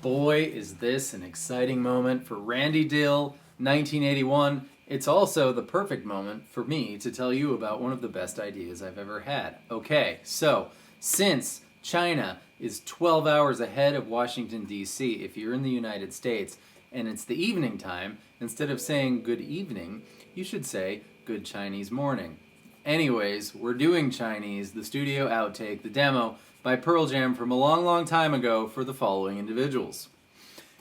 Boy, is this an exciting moment for Randy Dill, 1981. It's also the perfect moment for me to tell you about one of the best ideas I've ever had. Okay, so since China is 12 hours ahead of Washington, D.C., if you're in the United States and it's the evening time, instead of saying good evening, you should say good Chinese morning. Anyways, we're doing Chinese, the studio outtake, the demo, by Pearl Jam from a long, long time ago for the following individuals.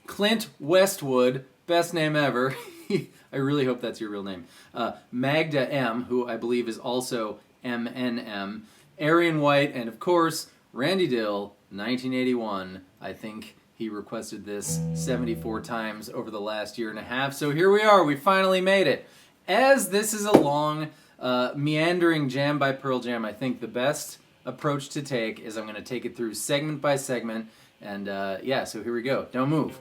Clint Westwood, best name ever. I really hope that's your real name. Magda M., who I believe is also MNM. Arian White, and of course, Randy Dill, 1981. I think he requested this 74 times over the last year and a half. So here we are, we finally made it. As this is a long, meandering jam by Pearl Jam, I think the best approach to take is I'm going to take it through segment by segment, and yeah, so here we go. Don't move.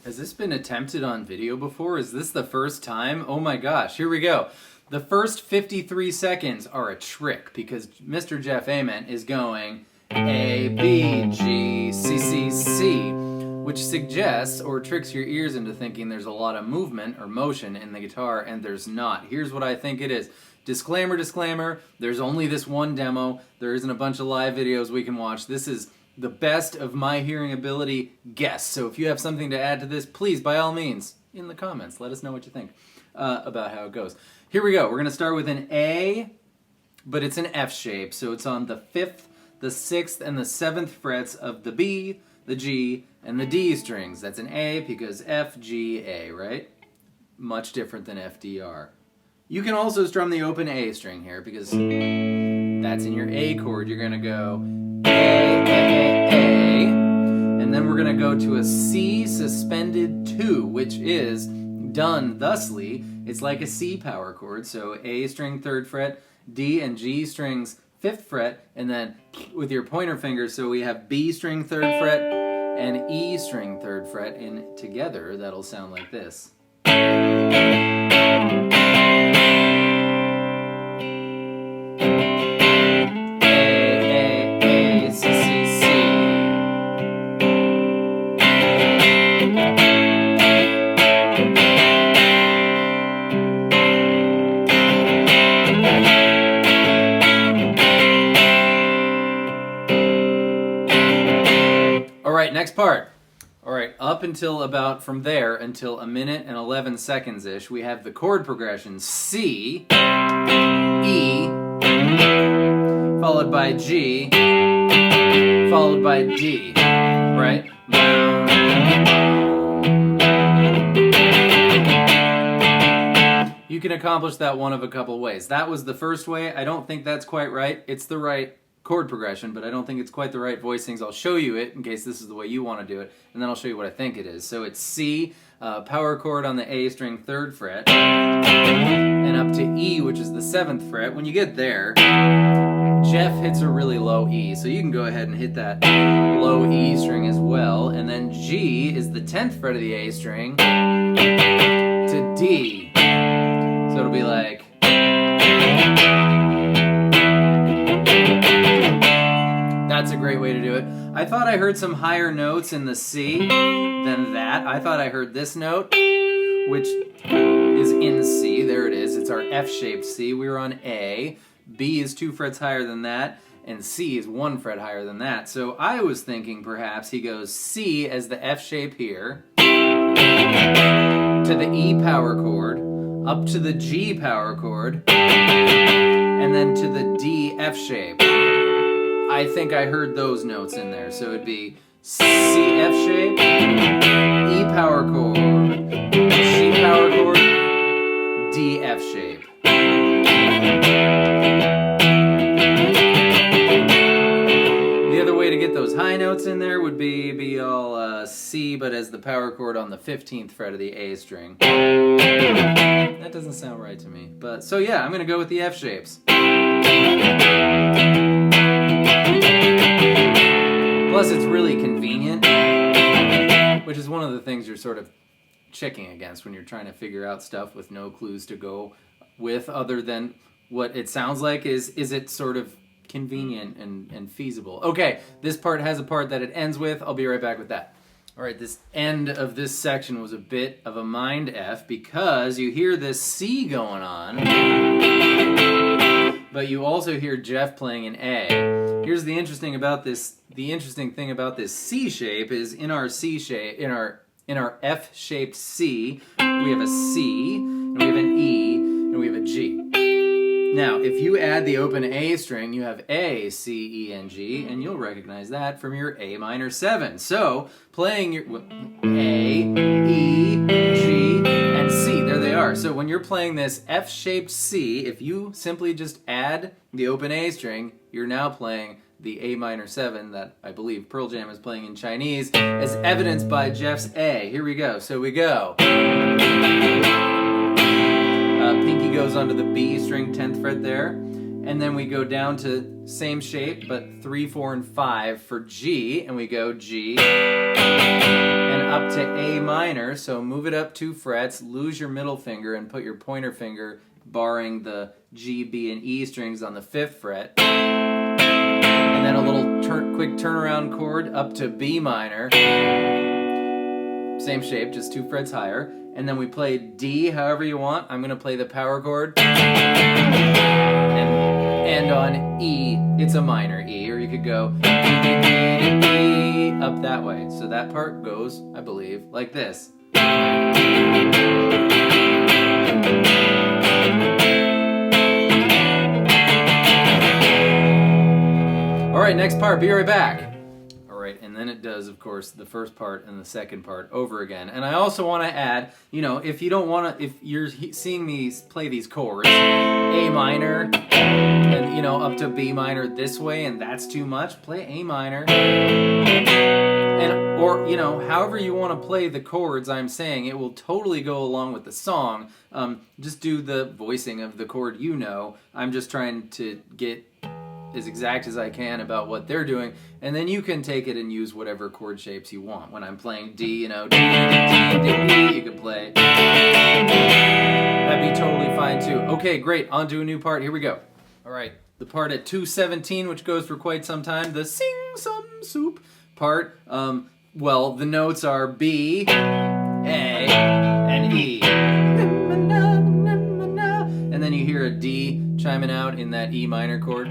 Has this been attempted on video before? Is this the first time? Oh my gosh, here we go. The first 53 seconds are a trick because Mr. Jeff Ament is going A, B, G, C, C, C, which suggests or tricks your ears into thinking there's a lot of movement or motion in the guitar, and there's not. Here's what I think it is. Disclaimer, disclaimer, there's only this one demo. There isn't a bunch of live videos we can watch. This is the best of my hearing ability guess. So if you have something to add to this, please, by all means, in the comments, let us know what you think about how it goes. Here we go. We're going to start with an A, but it's an F shape. So it's on the 5th, the 6th, and the 7th frets of the B, the G, and the D strings. That's an A because F, G, A, right? Much different than F, D, R. You can also strum the open A string here because that's in your A chord. You're going to go A, and then we're going to go to a C suspended 2, which is done thusly. It's like a C power chord, so A string 3rd fret, D and G strings 5th fret, and then with your pointer finger, so we have B string 3rd fret and E string 3rd fret, and together that'll sound like this. Next part. All right, up until about from there until a minute and 11 seconds-ish, we have the chord progression C, E, followed by G, followed by D, right? You can accomplish that one of a couple ways. That was the first way. I don't think that's quite right. It's the right chord progression, but I don't think it's quite the right voicings. I'll show you it in case this is the way you want to do it, and then I'll show you what I think it is. So it's C, power chord on the A string 3rd fret, and up to E, which is the 7th fret. When you get there, Jeff hits a really low E, so you can go ahead and hit that low E string as well, and then G is the 10th fret of the A string to D. So it'll be like... That's a great way to do it. I thought I heard some higher notes in the C than that. I thought I heard this note, which is in C. There it is. It's our F-shaped C. We were on A. B is 2 frets higher than that, and C is 1 fret higher than that. So I was thinking perhaps he goes C as the F shape here, to the E power chord, up to the G power chord, and then to the D F shape. I think I heard those notes in there, so it'd be C F shape, E power chord, G power chord, D F shape. The other way to get those high notes in there would be all C, but as the power chord on the 15th fret of the A string. That doesn't sound right to me, but so yeah, I'm gonna go with the F shapes. Plus, it's really convenient, which is one of the things you're sort of checking against when you're trying to figure out stuff with no clues to go with other than what it sounds like. Is it sort of convenient and feasible? Okay, this part has a part that it ends with. I'll be right back with that. All right, this end of this section was a bit of a mind F because you hear this C going on, but you also hear Jeff playing an A. Here's the interesting thing about this C shape is in our C shape, in our F-shaped C, we have a C, and we have an E, and we have a G. Now, if you add the open A string, you have A, C, E, and G, and you'll recognize that from your A minor 7. So, playing your A, E, G, and C, there they are. So when you're playing this F-shaped C, if you simply just add the open A string, you're now playing the A minor 7 that I believe Pearl Jam is playing in Chinese, as evidenced by Jeff's A. Here we go. So we go. Pinky goes onto the B string, 10th fret there. And then we go down to same shape, but 3, 4, and 5 for G. And we go G. And up to A minor. So move it up 2 frets, lose your middle finger, and put your pointer finger, barring the G, B, and E strings, on the 5th fret. And then a little quick turnaround chord up to B minor. Same shape, just 2 frets higher. And then we play D however you want. I'm going to play the power chord. And on E, it's a minor E. Or you could go E up that way. So that part goes, I believe, like this. All right, next part. Be right back. Right, and then it does, of course, the first part and the second part over again. And I also want to add, if you don't want to, if you're seeing me play these chords, A minor, and, up to B minor this way, and that's too much, play A minor. Or, however you want to play the chords, I'm saying, it will totally go along with the song. Just do the voicing of the chord I'm just trying to get as exact as I can about what they're doing, and then you can take it and use whatever chord shapes you want. When I'm playing D, D, D, D, you can play. That'd be totally fine too. Okay, great, on to a new part, here we go. All right, the part at 2:17, which goes for quite some time, the sing some soup part. Well, the notes are B, A, and E. And then you hear a D chiming out in that E minor chord.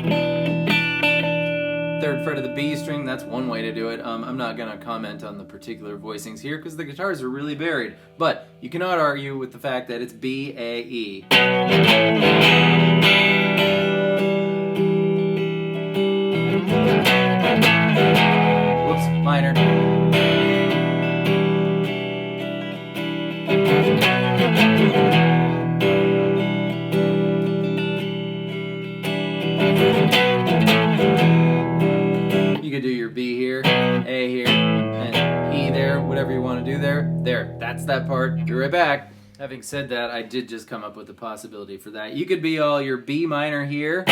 3rd fret of the B string, that's one way to do it. I'm not going to comment on the particular voicings here because the guitars are really buried. But you cannot argue with the fact that it's B, A, E. Whoops, minor. You could do your B here, A here, and E there, whatever you want to do there. There, that's that part. Be right back. Having said that, I did just come up with a possibility for that. You could be all your B minor here.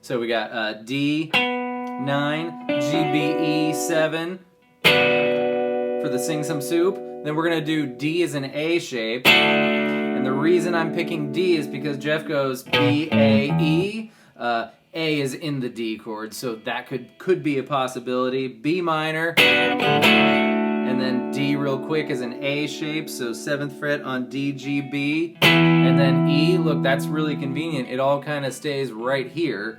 So we got D, 9, G, B, E, 7 for the Sing Some Soup. Then we're going to do D as an A shape. And the reason I'm picking D is because Jeff goes B, A, E. A is in the D chord, so that could be a possibility. B minor, and then D real quick is an A shape, so 7th fret on D, G, B, and then E. Look, that's really convenient. It all kind of stays right here.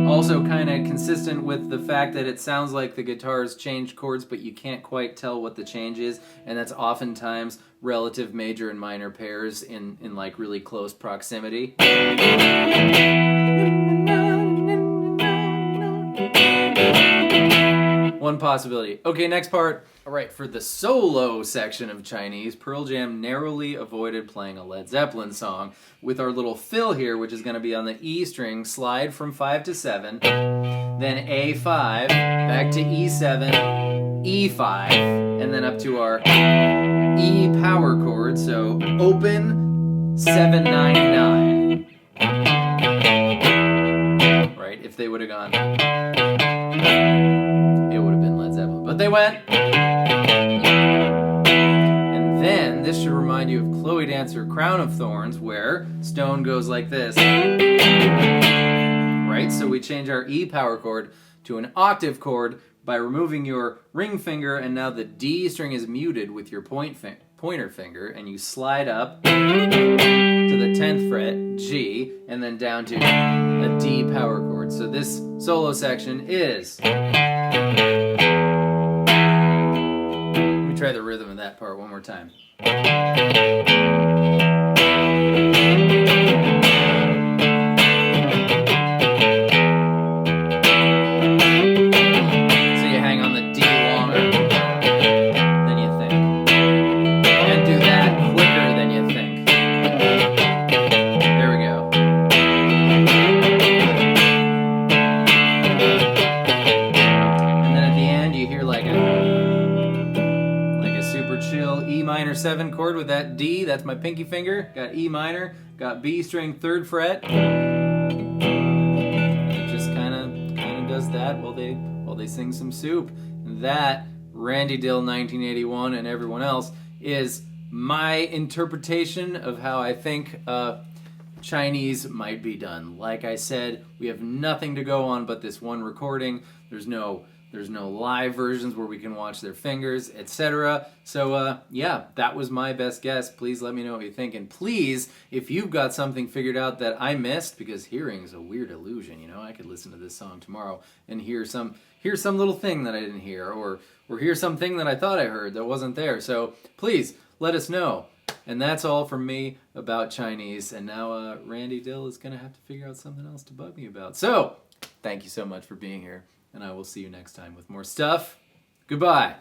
Also kind of consistent with the fact that it sounds like the guitars changed chords, but you can't quite tell what the change is, and that's oftentimes relative major and minor pairs in like really close proximity. One possibility. Okay, next part. All right, for the solo section of Chinese, Pearl Jam narrowly avoided playing a Led Zeppelin song with our little fill here, which is going to be on the E string, slide from 5 to 7, then A5, back to E7, E5, and then up to our E power chord, so open 7, 9, 9. Right, if they would have gone, it would have been Led Zeppelin. But they went. And then, this should remind you of Chloe Dancer, Crown of Thorns, where Stone goes like this. Right, so we change our E power chord to an octave chord by removing your ring finger, and now the D string is muted with your pointer finger, and you slide up to the 10th fret, G, and then down to a D power chord. So this solo section is... Let me try the rhythm of that part one more time. E minor 7 chord with that D, that's my pinky finger. Got E minor, got B string 3rd fret. It just kind of does that while they sing some soup. And that, Randy Dill 1981 and everyone else, is my interpretation of how I think Chinese might be done. Like I said, we have nothing to go on but this one recording. There's no live versions where we can watch their fingers, etc. So, yeah, that was my best guess. Please let me know what you think. And please, if you've got something figured out that I missed, because hearing is a weird illusion, you know, I could listen to this song tomorrow and hear some little thing that I didn't hear, or hear something that I thought I heard that wasn't there. So, please, let us know. And that's all from me about Chinese. And now Randy Dill is going to have to figure out something else to bug me about. So, thank you so much for being here. And I will see you next time with more stuff. Goodbye.